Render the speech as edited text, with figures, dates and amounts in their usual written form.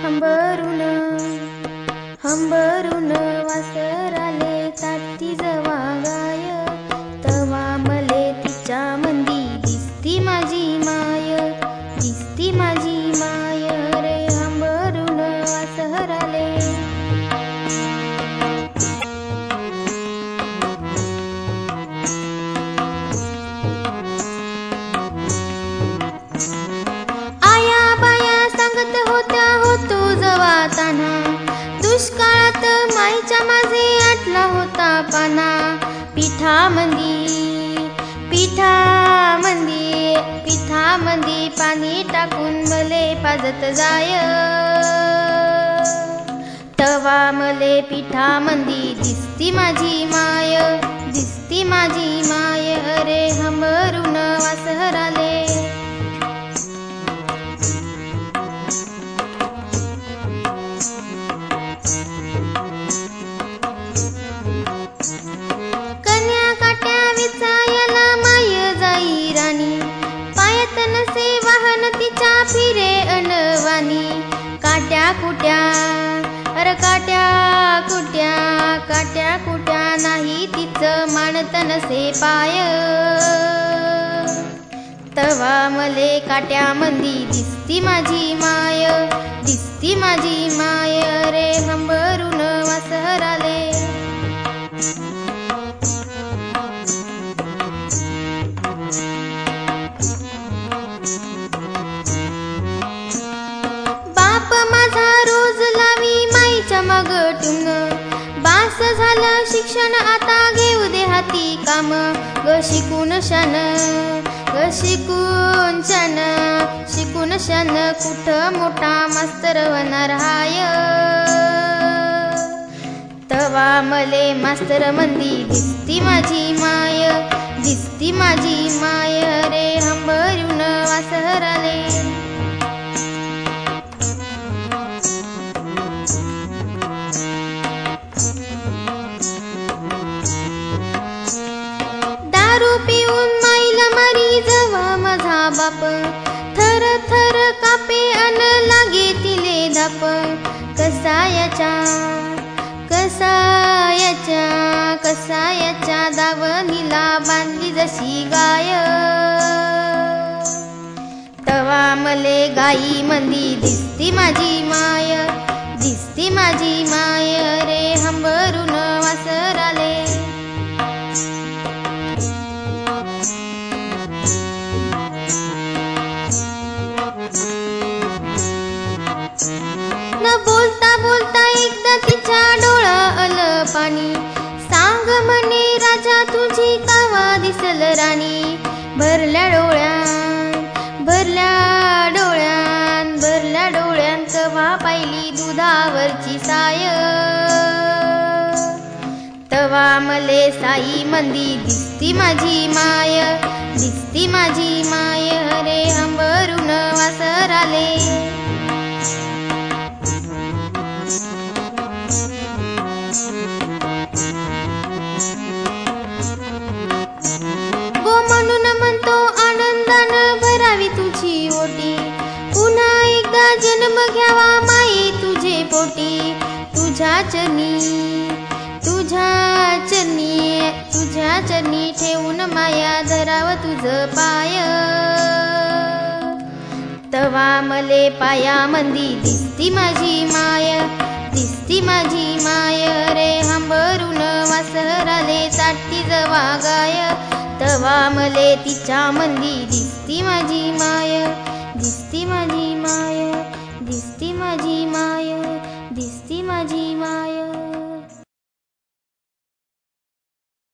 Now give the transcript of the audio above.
हंबरून हंबरून वासराले ताटी जवा गाय, तवा मले तिच्या मंदी दिसती माझी माय, दिसती माझी माय रे हंबरून वासराले. आया बाया सांगत होत्या होतो जवाताना, दुष्काळात माईच्या माझे आटला होता पाना. पिठामंदी पिठामंदी पिठामंदी पाणी टाकून मले पाजत जाय, तवा मले पिठामंदी दिसती माझी माय, दिसती माझी माय रे हंबरून वासराले. कन्या काट्या विचायला माय जाई राणी, पायत नसे वाहन तिच्या फिरे अनवानी. काट्या कुट्या अर काट्या कुट्या काट्या कुट्या नाही तिचं मानत नसे पाय, तवा मले काट्यामंदी दिसती माझी माय, दिसती माझी माय रे हंबरून वासराले. बाप माझा रोज लावी माईच्या मग टुंग, बास झालं शिक्षण आता घेऊ दे हाती काम. ग शिकून शान ग शिकून शान शिकून शान कुठ मोठा मास्तर होणार हाय, तवा मले मास्तर मंदी दिसती माझी माय, दिसती माझी माय रे हंबरून वासराले. दारू पिऊन माईला मारी जवा माझा बाप, थर थर कापे अन लागे तिले धाप. कसायाच्या कसायाच्या कसायाच्या दावणीला बांधली जशी गाय, तवा मले गाई मंदी दिसती माझी माय, दिसती माझी माय रे हंबरून वासराले. न बोलता बोलता एकदा तिच्या डोळा आल पाणी, सांग म्हणे राजा तुझी कावा दिसल राणी. भरल्या डोळ्यात भरल्या डोळ्यात भरल्या डोळ्यात तवा पाहिली दुधावरची साय, तवा मले साई मंदी दिसती माझी माय, दिसती माझी माय रे हंबरून वासराले. गो म्हणून म्हणतो आनंदानं भरावी तुझी ओटी, पुन्हा एकदा जन्म घ्यावा माई तुझे पोटी. तुझ्या चरणी तुझ्या चरणी तुझ्या चरणी ठेवून माया धराव तुझ पाय, तवा मले पायामंदी दिसती माझी माय, दिसती माझी माय रे हंबरून वासराले. ताटी जवा गाय, तवा मले तिच्या मंदी दिसती माझी माय, दिसती माझी माय, दिसती माझी माय, दिसती माझी